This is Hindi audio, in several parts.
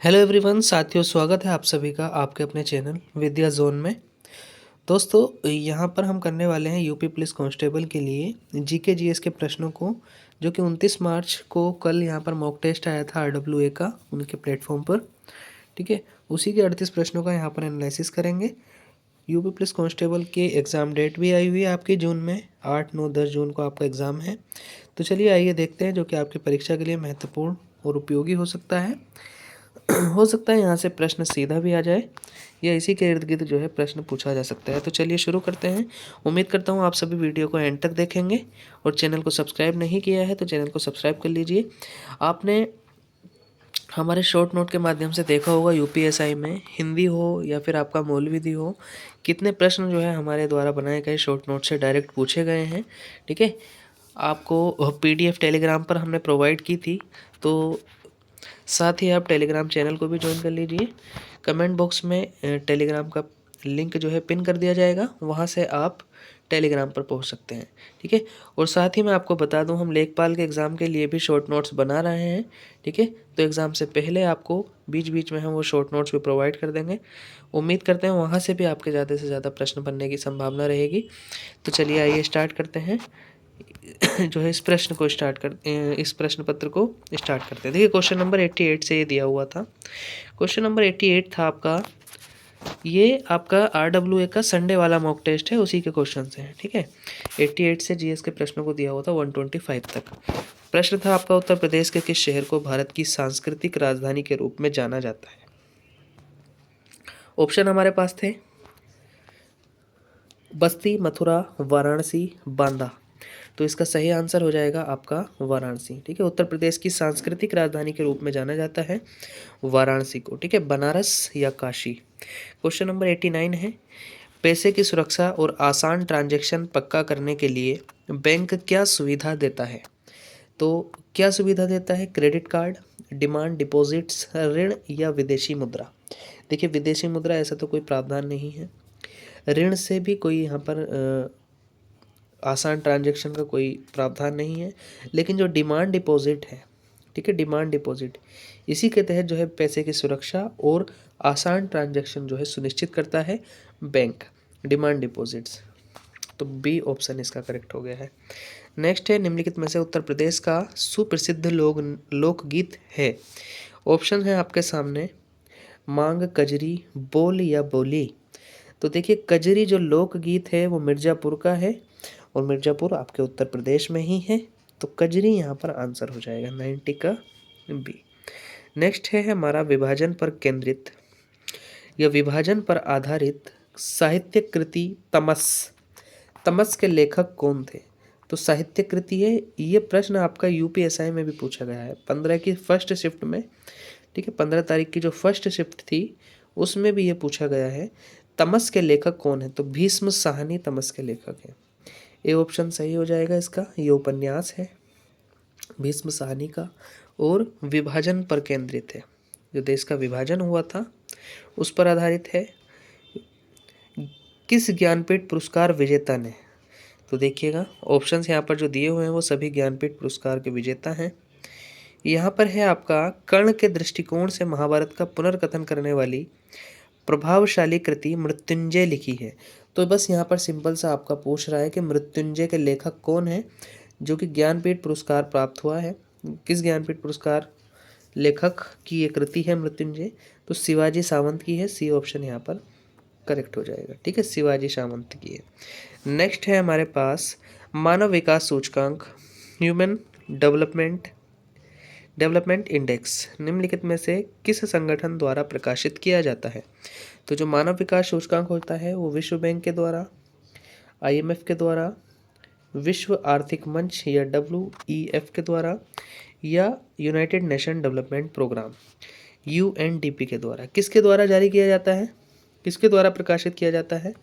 हेलो एवरीवन, साथियों स्वागत है आप सभी का आपके अपने चैनल विद्या जोन में। दोस्तों, यहाँ पर हम करने वाले हैं यूपी पुलिस कांस्टेबल के लिए जीके जीएस के प्रश्नों को, जो कि 29 मार्च को कल यहाँ पर मॉक टेस्ट आया था आरडब्ल्यूए का उनके प्लेटफॉर्म पर। ठीक है, उसी के 38 प्रश्नों का यहाँ पर एनालिसिस करेंगे। यूपी पुलिस कांस्टेबल की एग्ज़ाम डेट भी आई हुई है आपकी जून में, 8, 9, 10 जून को आपका एग्ज़ाम है। तो चलिए आइए देखते हैं, जो कि आपकी परीक्षा के लिए महत्वपूर्ण और उपयोगी हो सकता है। हो सकता है यहाँ से प्रश्न सीधा भी आ जाए या इसी के इर्द गिर्द जो है प्रश्न पूछा जा सकता है। तो चलिए शुरू करते हैं। उम्मीद करता हूँ आप सभी वीडियो को एंड तक देखेंगे और चैनल को सब्सक्राइब नहीं किया है तो चैनल को सब्सक्राइब कर लीजिए। आपने हमारे शॉर्ट नोट के माध्यम से देखा होगा यूपीएसआई में हिंदी हो या फिर आपका मौलविदी हो, कितने प्रश्न जो है हमारे द्वारा बनाए गए शॉर्ट नोट से डायरेक्ट पूछे गए हैं। ठीक है, आपको पीडीएफ टेलीग्राम पर हमने प्रोवाइड की थी, तो साथ ही आप टेलीग्राम चैनल को भी ज्वाइन कर लीजिए। कमेंट बॉक्स में टेलीग्राम का लिंक जो है पिन कर दिया जाएगा, वहाँ से आप टेलीग्राम पर पहुँच सकते हैं। ठीक है, और साथ ही मैं आपको बता दूं, हम लेखपाल के एग्ज़ाम के लिए भी शॉर्ट नोट्स बना रहे हैं। ठीक है, तो एग्ज़ाम से पहले आपको बीच बीच में हम वो शॉर्ट नोट्स भी प्रोवाइड कर देंगे। उम्मीद करते हैं वहाँ से भी आपके ज़्यादा से ज़्यादा प्रश्न बनने की संभावना रहेगी। तो चलिए आइए स्टार्ट करते हैं। जो है इस प्रश्न पत्र को स्टार्ट करते हैं। देखिए, क्वेश्चन नंबर 88 से ये दिया हुआ था। क्वेश्चन नंबर 88 था आपका, ये आपका आरडब्ल्यूए का संडे वाला मॉक टेस्ट है, उसी के क्वेश्चन से हैं। ठीक है, 88 से जीएस के प्रश्नों को दिया हुआ था 125 तक। प्रश्न था आपका, उत्तर प्रदेश के किस शहर को भारत की सांस्कृतिक राजधानी के रूप में जाना जाता है? ऑप्शन हमारे पास थे बस्ती, मथुरा, वाराणसी, बांदा। तो इसका सही आंसर हो जाएगा आपका वाराणसी। ठीक है, उत्तर प्रदेश की सांस्कृतिक राजधानी के रूप में जाना जाता है वाराणसी को। ठीक है, बनारस या काशी। क्वेश्चन नंबर 89 है, पैसे की सुरक्षा और आसान ट्रांजैक्शन पक्का करने के लिए बैंक क्या सुविधा देता है? तो क्या सुविधा देता है? क्रेडिट कार्ड, डिमांड डिपॉजिट्स, ऋण या विदेशी मुद्रा। देखिए, विदेशी मुद्रा ऐसा तो कोई प्रावधान नहीं है, ऋण से भी कोई यहाँ पर आसान ट्रांजैक्शन का कोई प्रावधान नहीं है। लेकिन जो डिमांड डिपॉजिट है, ठीक है, डिमांड डिपॉजिट, इसी के तहत जो है पैसे की सुरक्षा और आसान ट्रांजैक्शन जो है सुनिश्चित करता है बैंक, डिमांड डिपॉजिट्स। तो बी ऑप्शन इसका करेक्ट हो गया है। नेक्स्ट है, निम्नलिखित में से उत्तर प्रदेश का सुप्रसिद्ध लोकगीत है। ऑप्शन है आपके सामने, मांग, कजरी, बोल या बोली। तो देखिए, कजरी जो लोकगीत है वो मिर्ज़ापुर का है और मिर्ज़ापुर आपके उत्तर प्रदेश में ही है। तो कजरी यहाँ पर आंसर हो जाएगा 90 का बी। नेक्स्ट है हमारा, विभाजन पर केंद्रित या विभाजन पर आधारित साहित्य कृति तमस। तमस के लेखक कौन थे? तो साहित्य कृति है, ये प्रश्न आपका यूपीएसआई में भी पूछा गया है 15 की फर्स्ट शिफ्ट में। ठीक है, 15 तारीख की जो फर्स्ट शिफ्ट थी उसमें भी ये पूछा गया है, तमस के लेखक कौन है? तो भीष्म साहनी तमस के लेखक हैं। ए ऑप्शन सही हो जाएगा इसका। ये उपन्यास है भीष्म साहनी का और विभाजन पर केंद्रित है, जो देश का विभाजन हुआ था उस पर आधारित है। किस ज्ञानपीठ पुरस्कार विजेता ने? तो देखिएगा, ऑप्शंस यहाँ पर जो दिए हुए हैं वो सभी ज्ञानपीठ पुरस्कार के विजेता हैं। यहाँ पर है आपका, कर्ण के दृष्टिकोण से महाभारत का पुनर्कथन करने वाली प्रभावशाली कृति मृत्युंजय लिखी है। तो बस यहाँ पर सिंपल सा आपका पूछ रहा है कि मृत्युंजय के लेखक कौन है, जो कि ज्ञानपीठ पुरस्कार प्राप्त हुआ है। किस ज्ञानपीठ पुरस्कार लेखक की ये कृति है मृत्युंजय? तो शिवाजी सावंत की है। सी ऑप्शन यहाँ पर करेक्ट हो जाएगा। ठीक है, शिवाजी सावंत की है। नेक्स्ट है हमारे पास, मानव विकास सूचकांक, ह्यूमन डेवलपमेंट डेवलपमेंट इंडेक्स निम्नलिखित में से किस संगठन द्वारा प्रकाशित किया जाता है? तो जो मानव विकास सूचकांक होता है वो विश्व बैंक के द्वारा, आईएमएफ के द्वारा, विश्व आर्थिक मंच या डब्ल्यूईएफ के द्वारा, या United Nation Development Programme UNDP के द्वारा, किसके द्वारा जारी किया जाता है, किसके द्वारा प्रकाशित किया जाता है?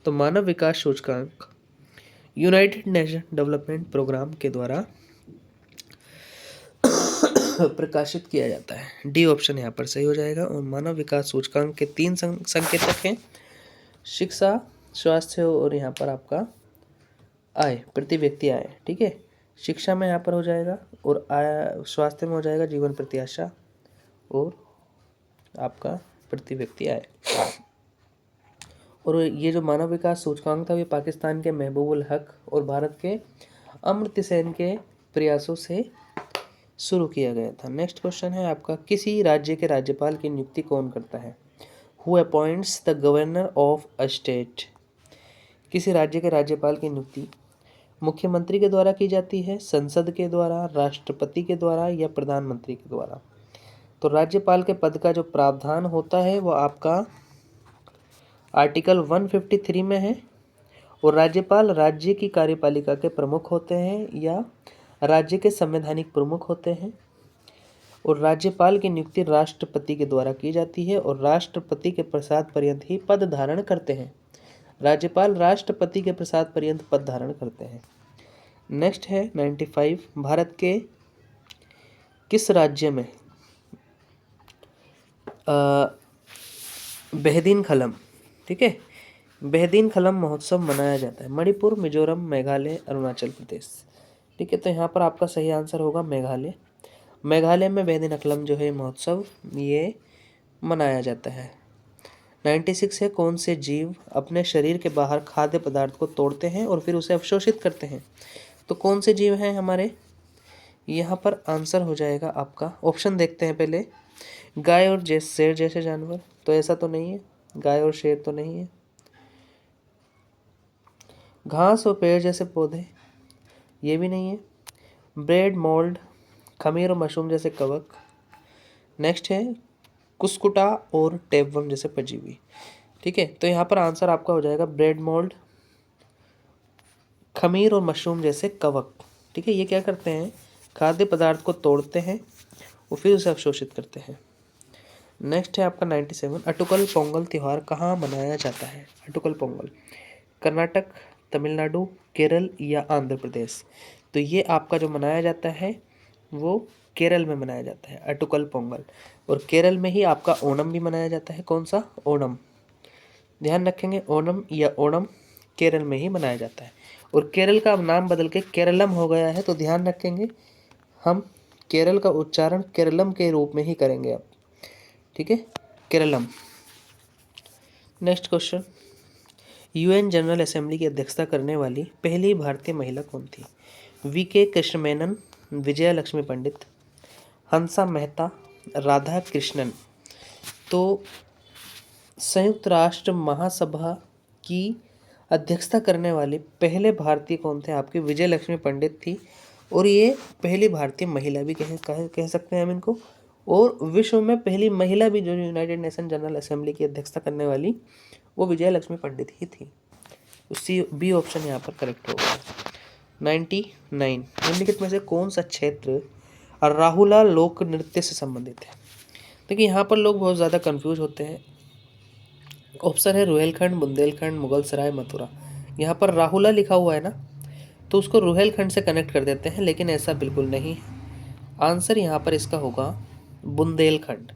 तो मानव विकास सूचकांक यूनाइटेड नेशन डेवलपमेंट प्रोग्राम के द्वारा प्रकाशित किया जाता है। डी ऑप्शन यहाँ पर सही हो जाएगा। और मानव विकास सूचकांक के 3 संकेतक हैं, शिक्षा, स्वास्थ्य और यहाँ पर आपका आय, प्रति व्यक्ति आय। ठीक है, शिक्षा में यहाँ पर हो जाएगा और आय, स्वास्थ्य में हो जाएगा जीवन प्रत्याशा और आपका प्रति व्यक्ति आय। और ये जो मानव विकास सूचकांक था ये पाकिस्तान के महबूबुल हक और भारत के अमर्त्य सेन के प्रयासों से शुरू किया गया था। नेक्स्ट क्वेश्चन है आपका, किसी राज्य के राज्यपाल की नियुक्ति कौन करता है? Who appoints the governor of a state? किसी राज्य के राज्यपाल की नियुक्ति मुख्यमंत्री के द्वारा की जाती है, संसद के द्वारा, राष्ट्रपति के द्वारा या प्रधानमंत्री के द्वारा? तो राज्यपाल के पद का जो प्रावधान होता है वो आपका आर्टिकल 153 में है। और राज्यपाल राज्य की कार्यपालिका के प्रमुख होते हैं या राज्य के संवैधानिक प्रमुख होते हैं। और राज्यपाल की नियुक्ति राष्ट्रपति के द्वारा की जाती है और राष्ट्रपति के प्रसाद पर्यंत ही पद धारण करते हैं। राज्यपाल राष्ट्रपति के प्रसाद पर्यंत पद धारण करते हैं। नेक्स्ट है 95, भारत के किस राज्य में बेहदीन खलम, ठीक है, बेहदीन खलम महोत्सव मनाया जाता है? मणिपुर, मिजोरम, मेघालय, अरुणाचल प्रदेश। ठीक है, तो यहाँ पर आपका सही आंसर होगा मेघालय। मेघालय में बेहदीन खलम जो है महोत्सव ये मनाया जाता है। 96 है, कौन से जीव अपने शरीर के बाहर खाद्य पदार्थ को तोड़ते हैं और फिर उसे अवशोषित करते हैं? तो कौन से जीव हैं हमारे? यहाँ पर आंसर हो जाएगा आपका, ऑप्शन देखते हैं पहले, गाय और शेर जैसे जानवर, तो ऐसा तो नहीं है, गाय और शेर तो नहीं है। घास और पेड़ जैसे पौधे, ये भी नहीं है। ब्रेड, मोल्ड, खमीर और मशरूम जैसे कवक। नेक्स्ट है कुस्कुटा और टेपवर्म जैसे परजीवी। ठीक है, तो यहाँ पर आंसर आपका हो जाएगा ब्रेड, मोल्ड, खमीर और मशरूम जैसे कवक। ठीक है, ये क्या करते हैं, खाद्य पदार्थ को तोड़ते हैं और फिर उसे अवशोषित करते हैं। नेक्स्ट है आपका 97, अटुकल पोंगल त्यौहार कहाँ मनाया जाता है? अटुकल पोंगल कर्नाटक, तमिलनाडु, केरल या आंध्र प्रदेश? तो ये आपका जो मनाया जाता है वो केरल में मनाया जाता है अटुकल पोंगल। और केरल में ही आपका ओणम भी मनाया जाता है। कौन सा? ओणम, ध्यान रखेंगे, ओणम या ओणम केरल में ही मनाया जाता है। और केरल का नाम बदल के केरलम हो गया है, तो ध्यान रखेंगे हम केरल का उच्चारण केरलम के रूप में ही करेंगे अब। ठीक है, Keralam. Next question, UN general assembly की अध्यक्षता करने वाली पहली भारतीय महिला कौन थी? वीके कृष्ण मेनन, विजया लक्ष्मी पंडित, हंसा मेहता, राधा कृष्णन? तो संयुक्त राष्ट्र महासभा की अध्यक्षता करने वाले पहले भारतीय कौन थे आपके? विजय लक्ष्मी पंडित थी। और ये पहली भारतीय महिला भी कह सकते हैं हम इनको। और विश्व में पहली महिला भी जो यूनाइटेड नेशन जनरल असेंबली की अध्यक्षता करने वाली वो विजय लक्ष्मी पंडित ही थी। सी बी ऑप्शन यहाँ पर करेक्ट होगा। 99, निम्नलिखित में से कौन सा क्षेत्र राहुला लोक नृत्य से संबंधित है? देखिए यहाँ पर लोग बहुत ज़्यादा कंफ्यूज होते हैं। ऑप्शन है रुहेलखंड, बुंदेलखंड, मुगलसराय, मथुरा। यहाँ पर राहुला लिखा हुआ है ना, तो उसको रुहेलखंड से कनेक्ट कर देते हैं, लेकिन ऐसा बिल्कुल नहीं है। आंसर यहाँ पर इसका होगा बुंदेलखंड।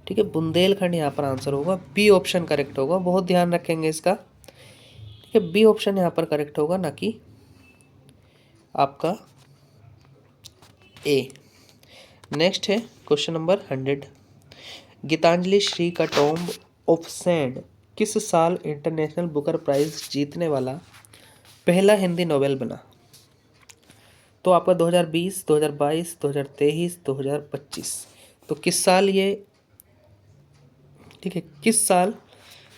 ठीक है, बुंदेलखंड यहाँ पर आंसर होगा। बी ऑप्शन करेक्ट होगा, बहुत ध्यान रखेंगे इसका। ठीक है, बी ऑप्शन यहाँ पर करेक्ट होगा, ना कि आपका ए। नेक्स्ट है क्वेश्चन नंबर 100, गीतांजलि श्री का टॉम्ब ऑफ सैंड किस साल इंटरनेशनल बुकर प्राइज जीतने वाला पहला हिंदी नोवेल बना? तो आपका 2020, 2022, 2023, 2025। तो किस साल ये, ठीक है, किस साल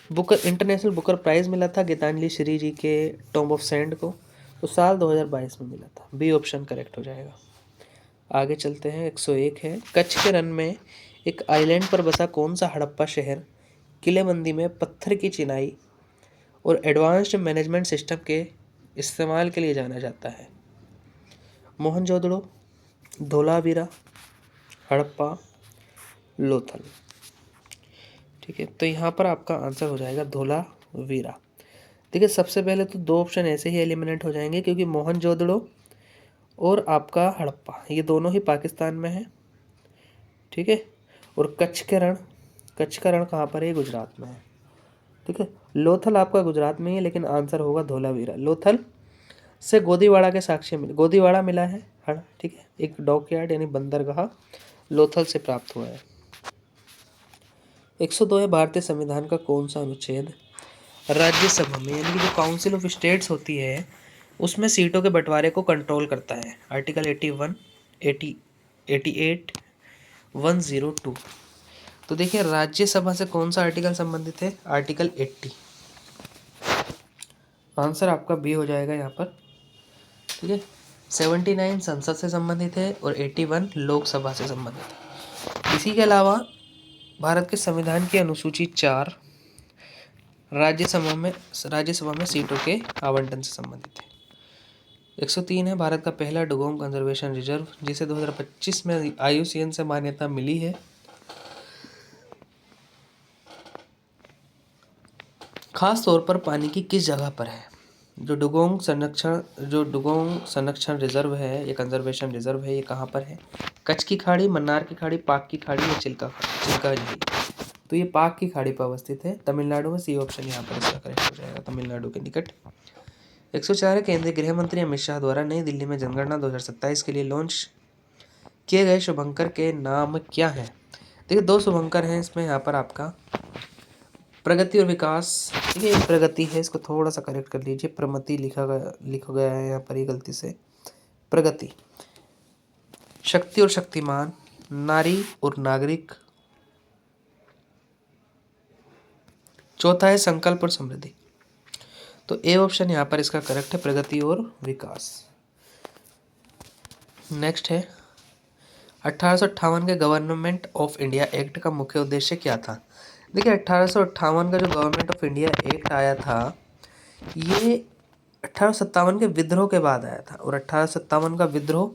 बुकर इंटरनेशनल बुकर प्राइज मिला था गीतांजलि श्री जी के टॉम्ब ऑफ सैंड को? तो साल 2022 में मिला था। बी ऑप्शन करेक्ट हो जाएगा। आगे चलते हैं, 101 है, कच्छ के रन में एक आइलैंड पर बसा कौन सा हड़प्पा शहर किलेबंदी में पत्थर की चिनाई और एडवांस्ड मैनेजमेंट सिस्टम के इस्तेमाल के लिए जाना जाता है? मोहनजोदड़ो, धोलावीरा, हड़प्पा, लोथल। ठीक है, तो यहाँ पर आपका आंसर हो जाएगा धोलावीरा। देखिए सबसे पहले तो दो ऑप्शन ऐसे ही एलिमिनेट हो जाएंगे, क्योंकि मोहनजोदड़ो और आपका हड़प्पा ये दोनों ही पाकिस्तान में है। ठीक है, और कच्छ का रण कहाँ पर है? गुजरात में है। ठीक है, लोथल आपका गुजरात में ही है, लेकिन आंसर होगा धोलावीरा। लोथल से गोदीवाड़ा के साक्ष्य मिले, गोदीवाड़ा मिला है ठीक है, एक डॉकयार्ड यानी बंदरगाह लोथल से प्राप्त हुआ है। 102 है, भारतीय संविधान का कौन सा अनुच्छेद राज्यसभा में यानी कि जो काउंसिल ऑफ स्टेट्स होती है उसमें सीटों के बंटवारे को कंट्रोल करता है? आर्टिकल 81, 80, 88, 102। तो देखिए राज्यसभा से कौन सा आर्टिकल संबंधित है? आर्टिकल 80। आंसर आपका बी हो जाएगा यहाँ पर। ठीक है, 79 संसद से संबंधित है और 81 लोकसभा से संबंधित है। इसी के अलावा भारत के संविधान की अनुसूची 4 राज्यसभा में सीटों के आवंटन से संबंधित है। 103 है, भारत का पहला डुगोंग कंजर्वेशन रिजर्व जिसे 2025 में IUCN से मान्यता मिली है, खास तौर पर पानी की किस जगह पर है? जो डुगोंग संरक्षण रिजर्व है, ये कंजर्वेशन रिजर्व है, ये कहाँ पर है? कच्छ की खाड़ी, मन्नार की खाड़ी, पाक की खाड़ी या चिल्का झील? तो ये पाक की खाड़ी पर अवस्थित है, तमिलनाडु में। सी ऑप्शन यहाँ पर इसका करेक्ट हो जाएगा, तमिलनाडु के निकट। 104 है, केंद्रीय गृह मंत्री अमित शाह द्वारा नई दिल्ली में जनगणना 2027 के लिए लॉन्च किए गए शुभंकर के नाम क्या है? देखिए 2 शुभंकर हैं इसमें, यहाँ पर आपका प्रगति और विकास। ठीक है, एक प्रगति है, इसको थोड़ा सा करेक्ट कर लीजिए, प्रमति लिखा गया है यहाँ पर ये गलती से, प्रगति। शक्ति और शक्तिमान, नारी और नागरिक। चौथा है संकल्प और समृद्धि। तो ए ऑप्शन यहाँ पर इसका करेक्ट है, प्रगति और विकास। नेक्स्ट है 1858 के गवर्नमेंट ऑफ इंडिया एक्ट का मुख्य उद्देश्य क्या था? देखिए 1858 का जो गवर्नमेंट ऑफ इंडिया एक्ट आया था ये 1857 के विद्रोह के बाद आया था, और 1857 का विद्रोह,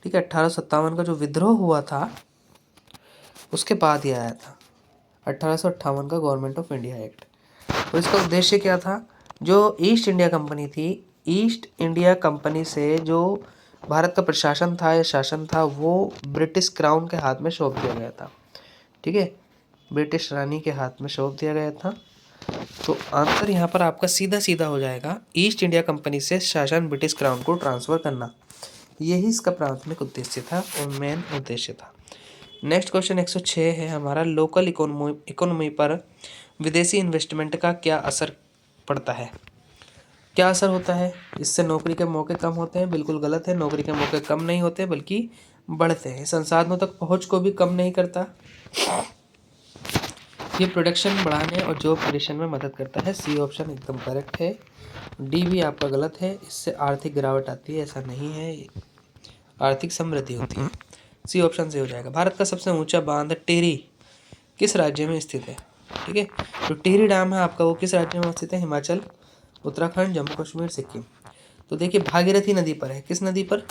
ठीक है, 1857 का जो विद्रोह हुआ था उसके बाद ही आया था 1858 का गवर्नमेंट ऑफ इंडिया एक्ट। तो इसका उद्देश्य क्या था? जो ईस्ट इंडिया कंपनी थी, ईस्ट इंडिया कंपनी से जो भारत का प्रशासन था या शासन था वो ब्रिटिश क्राउन के हाथ में सौंप दिया गया था। ठीक है, ब्रिटिश रानी के हाथ में सौंप दिया गया था। तो आंसर यहाँ पर आपका सीधा सीधा हो जाएगा, ईस्ट इंडिया कंपनी से शासन ब्रिटिश क्राउन को ट्रांसफ़र करना, यही इसका प्राथमिक उद्देश्य था और मेन उद्देश्य था। नेक्स्ट क्वेश्चन 106 है हमारा, लोकल इकोनॉमी पर विदेशी इन्वेस्टमेंट का क्या असर पड़ता है? क्या असर होता है? इससे नौकरी के मौके कम होते हैं? बिल्कुल गलत है, नौकरी के मौके कम नहीं होते बल्कि बढ़ते हैं। संसाधनों तक पहुंच को भी कम नहीं करता, ये प्रोडक्शन बढ़ाने और जॉब क्रिएशन में मदद करता है। सी ऑप्शन एकदम करेक्ट है। डी भी आपका गलत है, इससे आर्थिक गिरावट आती है, ऐसा नहीं है, आर्थिक समृद्धि होती है। सी ऑप्शन से हो जाएगा। भारत का सबसे ऊंचा बांध टिहरी किस राज्य में स्थित है? ठीक है, तो टिहरी डैम है आपका, वो किस राज्य में स्थित है? हिमाचल, उत्तराखंड, जम्मू कश्मीर, सिक्किम। तो देखिए भागीरथी नदी पर है, किस नदी पर?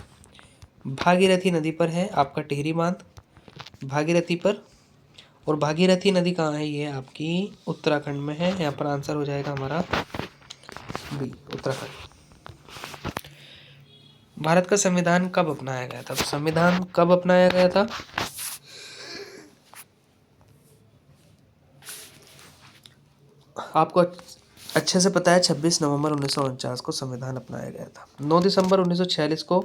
भागीरथी नदी पर है आपका टिहरी बांध, भागीरथी पर। और भागीरथी नदी कहाँ है? ये आपकी उत्तराखंड में है, यहाँ पर आंसर हो जाएगा हमारा बी, उत्तराखंड। भारत का संविधान कब अपनाया गया था? तो संविधान कब अपनाया गया था? आपको अच्छे से पता है, 26 नवंबर 1949 को संविधान अपनाया गया था। 9 दिसंबर 1946 को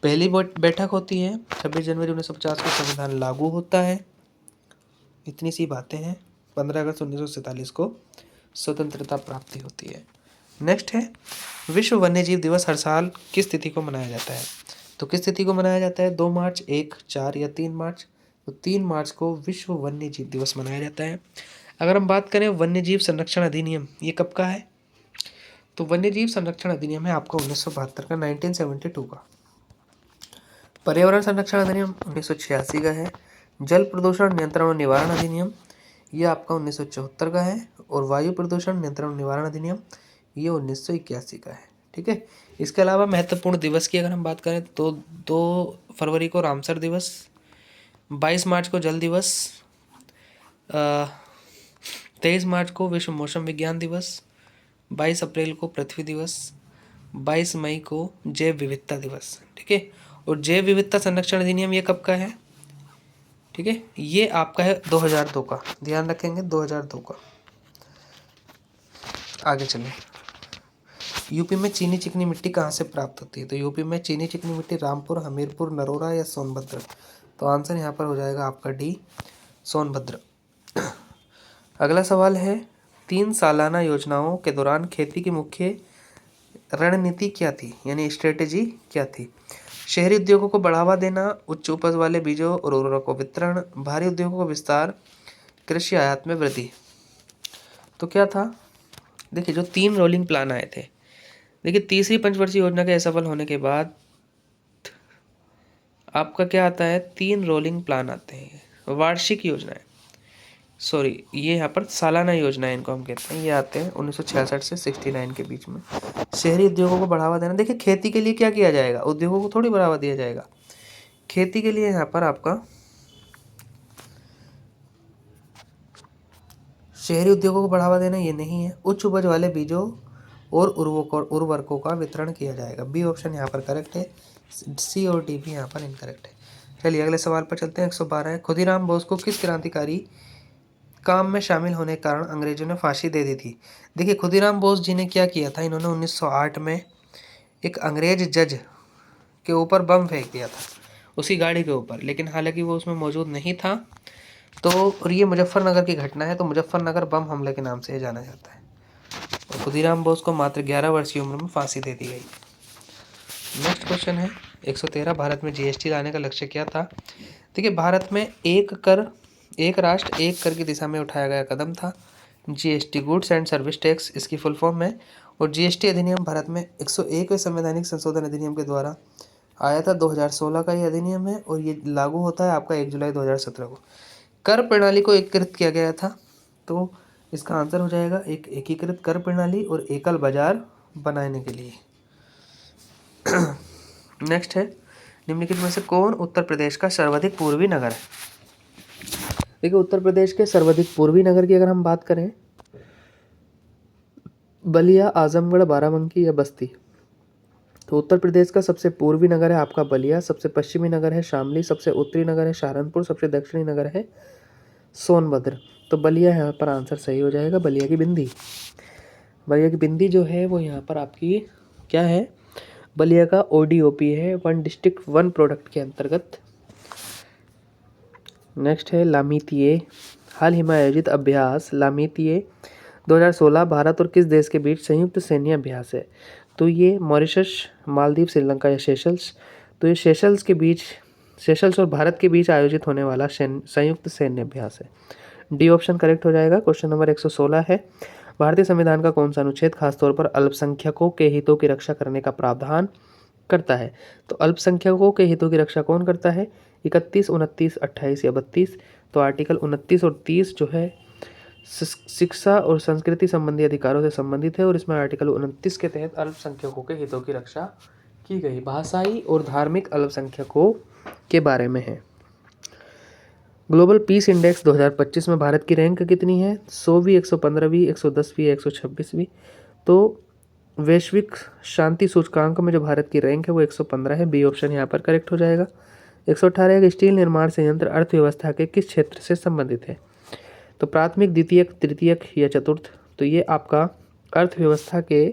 पहली बैठक होती है, 26 जनवरी 1950 को संविधान लागू होता है। इतनी सी बातें हैं। 15 अगस्त 1947 को स्वतंत्रता प्राप्ति होती है। नेक्स्ट है विश्व वन्यजीव दिवस हर साल किस तिथि को मनाया जाता है? तो किस तिथि को मनाया जाता है? 2 मार्च, 1, 4 या 3 मार्च? तो 3 मार्च को विश्व वन्यजीव दिवस मनाया जाता है। अगर हम बात करें वन्यजीव संरक्षण अधिनियम, ये कब का है? तो वन्यजीव संरक्षण अधिनियम है आपका 1972 का, 1972 का। पर्यावरण संरक्षण अधिनियम 1986 का है। जल प्रदूषण नियंत्रण और निवारण अधिनियम ये आपका 1974 का है। और वायु प्रदूषण नियंत्रण और निवारण अधिनियम ये 1981 का है। ठीक है, इसके अलावा महत्वपूर्ण दिवस की अगर हम बात करें तो 2 फरवरी को रामसर दिवस, 22 मार्च को जल दिवस, 23 मार्च को विश्व मौसम विज्ञान दिवस, 22 अप्रैल को पृथ्वी दिवस, 22 मई को जैव विविधता दिवस। ठीक है, और जैव विविधता संरक्षण अधिनियम ये कब का है? ठीक है, ये आपका है 2002 का, ध्यान रखेंगे 2002 का। आगे चलिए, यूपी में चीनी चिकनी मिट्टी कहाँ से प्राप्त होती है? तो यूपी में चीनी चिकनी मिट्टी रामपुर, हमीरपुर, नरोरा या सोनभद्र? तो आंसर यहाँ पर हो जाएगा आपका डी, सोनभद्र। अगला सवाल है 3 सालाना योजनाओं के दौरान खेती की मुख्य रणनीति क्या थी, यानी स्ट्रेटेजी क्या थी। शहरी उद्योगों को बढ़ावा देना, उच्च उपज वाले बीजों और उर्वरकों वितरण, भारी उद्योगों का विस्तार, कृषि आयात में वृद्धि। तो क्या था, देखिए जो 3 रोलिंग प्लान आए थे, देखिए तीसरी पंचवर्षीय योजना के असफल होने के बाद आपका क्या आता है, 3 रोलिंग प्लान आते हैं, वार्षिक योजनाएं, सॉरी ये यहाँ पर सालाना योजनाएं इनको हम कहते हैं, ये आते हैं 1966 से 69 के बीच में। शहरी उद्योगों को बढ़ावा देना, देखिए खेती के लिए क्या किया जाएगा, उद्योगों को थोड़ी बढ़ावा दिया जाएगा, खेती के लिए यहाँ पर आपका शहरी उद्योगों को बढ़ावा देना ये नहीं है। उच्च उपज वाले बीजों और उर्वरकों का वितरण किया जाएगा। बी ऑप्शन यहाँ पर करेक्ट है, सी और डी भी यहाँ पर इनकरेक्ट है। चलिए अगले सवाल पर चलते हैं। 112 है, खुदीराम बोस को किस क्रांतिकारी काम में शामिल होने के कारण अंग्रेजों ने फांसी दे दी थी। देखिए खुदीराम बोस जी ने क्या किया था, इन्होंने 1908 में एक अंग्रेज जज के ऊपर बम फेंक दिया था, उसी गाड़ी के ऊपर, लेकिन हालांकि वो उसमें मौजूद नहीं था। तो और ये मुजफ्फरनगर की घटना है, तो मुजफ्फरनगर बम हमले के नाम से ये जाना जाता है। और खुदीराम बोस को मात्र 11 वर्ष की उम्र में फांसी दे दी गई। नेक्स्ट क्वेश्चन है 113, भारत में जीएसटी लाने का लक्ष्य क्या था। देखिए भारत में एक राष्ट्र एक कर की दिशा में उठाया गया कदम था GST, goods and service tax इसकी फुल फॉर्म है। और जीएसटी अधिनियम भारत में 101वें संवैधानिक संशोधन अधिनियम के द्वारा आया था, 2016 का ये अधिनियम है और ये लागू होता है आपका 1 जुलाई 2017 को। कर प्रणाली को एकीकृत किया गया था, तो इसका आंसर हो जाएगा एक एकीकृत कर प्रणाली और एकल बाजार बनाने के लिए। नेक्स्ट है, निम्नलिखित में से कौन उत्तर प्रदेश का सर्वाधिक पूर्वी नगर है। देखिए उत्तर प्रदेश के सर्वाधिक पूर्वी नगर की अगर हम बात करें, बलिया, आजमगढ़, बाराबंकी या बस्ती। तो उत्तर प्रदेश का सबसे पूर्वी नगर है आपका बलिया, सबसे पश्चिमी नगर है शामली, सबसे उत्तरी नगर है सहारनपुर, सबसे दक्षिणी नगर है सोनभद्र। तो बलिया यहाँ पर आंसर सही हो जाएगा। बलिया की बिंदी, बलिया की बिंदी जो है वो यहाँ पर आपकी क्या है, बलिया का ओडीओपी है, 1 डिस्ट्रिक्ट 1 प्रोडक्ट के अंतर्गत। नेक्स्ट है लामीतिये, हाल ही में आयोजित अभ्यास लामीतिये 2016 भारत और किस देश के बीच संयुक्त सैन्य अभ्यास है। तो ये मॉरिशस, मालदीव, श्रीलंका या सेशल्स। तो ये सेशल्स के बीच, सेशल्स और भारत के बीच आयोजित होने वाला संयुक्त सैन्य अभ्यास है। डी ऑप्शन करेक्ट हो जाएगा। क्वेश्चन नंबर 116 है, भारतीय संविधान का कौन सा अनुच्छेद खासतौर पर अल्पसंख्यकों के हितों की रक्षा करने का प्रावधान करता है। तो अल्पसंख्यकों के हितों की रक्षा कौन करता है, 31, 29, 28 या 32। तो आर्टिकल 29 और 30 जो है शिक्षा और संस्कृति संबंधी अधिकारों से संबंधित है और इसमें आर्टिकल 29 के तहत अल्पसंख्यकों के हितों की रक्षा की गई, भाषाई और धार्मिक अल्पसंख्यकों के बारे में है। ग्लोबल पीस इंडेक्स 2025 में भारत की रैंक कितनी है, 100वीं, 115वीं, 110वीं या 126वीं। तो वैश्विक शांति सूचकांक में जो भारत की रैंक है वो 115 है। बी ऑप्शन यहाँ पर करेक्ट हो जाएगा। 118 का स्टील निर्माण संयंत्र अर्थव्यवस्था के किस क्षेत्र से संबंधित है। तो प्राथमिक, द्वितीयक, तृतीयक या चतुर्थ। तो ये आपका अर्थव्यवस्था के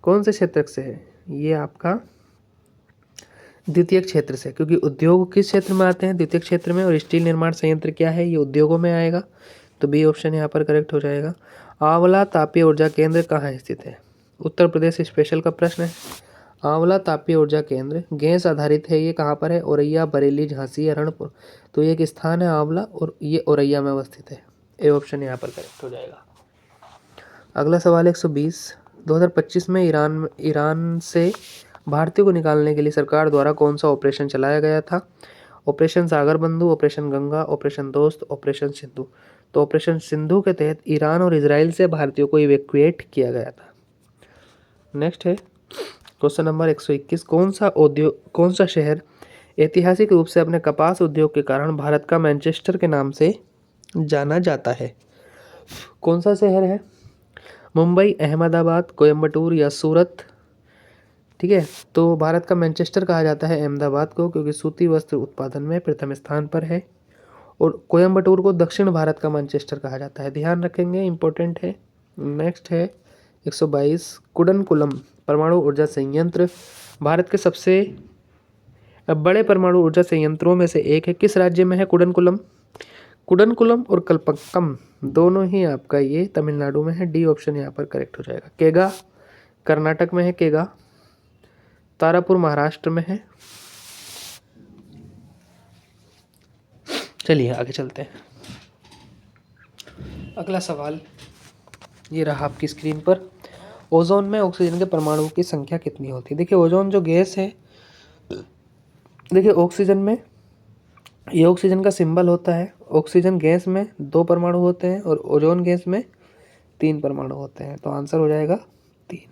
कौन से क्षेत्र से है, ये आपका द्वितीयक क्षेत्र से, क्योंकि उद्योग किस क्षेत्र में आते हैं, द्वितीयक क्षेत्र में। और स्टील निर्माण संयंत्र क्या है, ये उद्योगों में आएगा। तो बी ऑप्शन यहाँ पर करेक्ट हो जाएगा। आंवला तापीय ऊर्जा केंद्र कहाँ स्थित है, उत्तर प्रदेश स्पेशल का प्रश्न है। आंवला तापीय ऊर्जा केंद्र गैस आधारित है, ये कहाँ पर है, औरैया, बरेली, झांसी या रणपुर। तो ये एक स्थान है आंवला और ये औरैया में अवस्थित है। ए ऑप्शन यहाँ पर करेक्ट हो जाएगा। अगला सवाल 120, 2025 में ईरान से भारतीयों को निकालने के लिए सरकार द्वारा कौन सा ऑपरेशन चलाया गया था। ऑपरेशन सागर बंधु, ऑपरेशन गंगा, ऑपरेशन दोस्त, ऑपरेशन सिंधु। तो ऑपरेशन सिंधु के तहत ईरान और इजराइल से भारतीयों को इवैक्यूएट किया गया था। नेक्स्ट है क्वेश्चन नंबर 121, कौन सा शहर ऐतिहासिक रूप से अपने कपास उद्योग के कारण भारत का मैनचेस्टर के नाम से जाना जाता है। कौन सा शहर है, मुंबई, अहमदाबाद, कोयम्बटूर या सूरत। ठीक है, तो भारत का मैनचेस्टर कहा जाता है अहमदाबाद को, क्योंकि सूती वस्त्र उत्पादन में प्रथम स्थान पर है। और कोयम्बटूर को दक्षिण भारत का मैनचेस्टर कहा जाता है, ध्यान रखेंगे, इंपॉर्टेंट है। नेक्स्ट है 122, कुडनकुलम परमाणु ऊर्जा संयंत्र भारत के सबसे बड़े परमाणु ऊर्जा संयंत्रों में से एक है, किस राज्य में है कुडनकुलम। कुडनकुलम और कल्पक्कम दोनों ही आपका ये तमिलनाडु में है। डी ऑप्शन यहाँ पर करेक्ट हो जाएगा। केगा कर्नाटक में है। केगा तारापुर महाराष्ट्र में है। चलिए आगे चलते हैं। अगला सवाल ये रहा आपकी स्क्रीन पर। ओजोन में ऑक्सीजन के परमाणुओं की संख्या कितनी होती है? देखिए ओजोन जो गैस है, देखिए ऑक्सीजन में ये ऑक्सीजन का सिंबल होता है। ऑक्सीजन गैस में 2 परमाणु होते हैं और ओजोन गैस में 3 परमाणु होते हैं। तो आंसर हो जाएगा 3।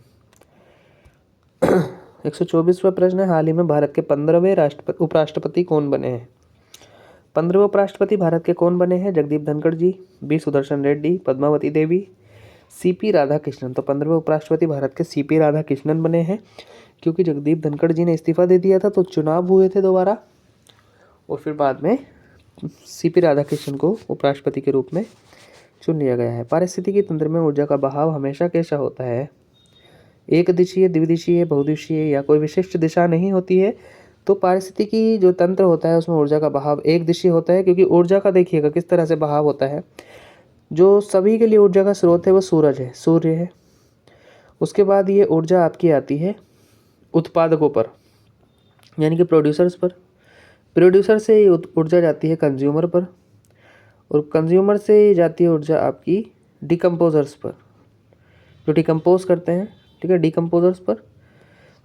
124वां प्रश्न है, हाल ही में भारत के 15वें उपराष्ट्रपति कौन बने हैं? 15वें उपराष्ट्रपति भारत के कौन बने हैं? जगदीप धनखड़ जी, बी सुदर्शन रेड्डी, पद्मावती देवी, सीपी राधाकृष्णन। तो 15वें उपराष्ट्रपति भारत के सीपी राधाकृष्णन बने हैं, क्योंकि जगदीप धनखड़ जी ने इस्तीफा दे दिया था तो चुनाव हुए थे दोबारा और फिर बाद में सीपी राधाकृष्णन को उपराष्ट्रपति के रूप में चुन लिया गया है। पारिस्थितिकी तंत्र में ऊर्जा का बहाव हमेशा कैसा होता है? एक दिशीय, द्विदिशीय, बहुदिशीय या कोई विशिष्ट दिशा नहीं होती है। तो पारिस्थितिकी जो तंत्र होता है उसमें ऊर्जा का बहाव एक दिशीय होता है, क्योंकि ऊर्जा का देखिएगा किस तरह से बहाव होता है। जो सभी के लिए ऊर्जा का स्रोत है वो सूर्य है। उसके बाद ये ऊर्जा आपकी आती है उत्पादकों पर, यानी कि प्रोड्यूसर्स पर। प्रोड्यूसर से ये ऊर्जा जाती है कंज्यूमर पर और कंज्यूमर से जाती है ऊर्जा आपकी डिकम्पोजर्स पर, जो डिकम्पोज करते हैं, ठीक है, डिकम्पोजर्स पर।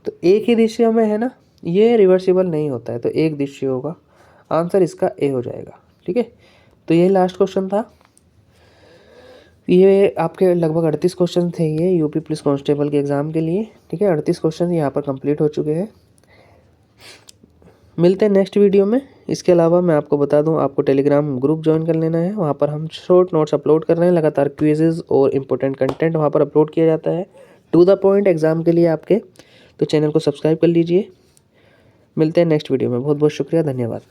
तो एक ही दिशा में है ना, ये रिवर्सिबल नहीं होता है, तो एक दिशा होगा। आंसर इसका ए हो जाएगा। ठीक है, तो यही लास्ट क्वेश्चन था। ये आपके लगभग 38 क्वेश्चन थे ये यूपी पुलिस कांस्टेबल के एग्ज़ाम के लिए। ठीक है, 38 क्वेश्चन यहाँ पर कंप्लीट हो चुके हैं। मिलते हैं नेक्स्ट वीडियो में। इसके अलावा मैं आपको बता दूं, आपको टेलीग्राम ग्रुप ज्वाइन कर लेना है। वहाँ पर हम शॉर्ट नोट्स अपलोड कर रहे हैं, लगातार क्विजेज़ और इम्पोर्टेंट कंटेंट वहाँ पर अपलोड किया जाता है टू द पॉइंट एग्ज़ाम के लिए आपके। तो चैनल को सब्सक्राइब कर लीजिए। मिलते हैं नेक्स्ट वीडियो में। बहुत बहुत शुक्रिया, धन्यवाद।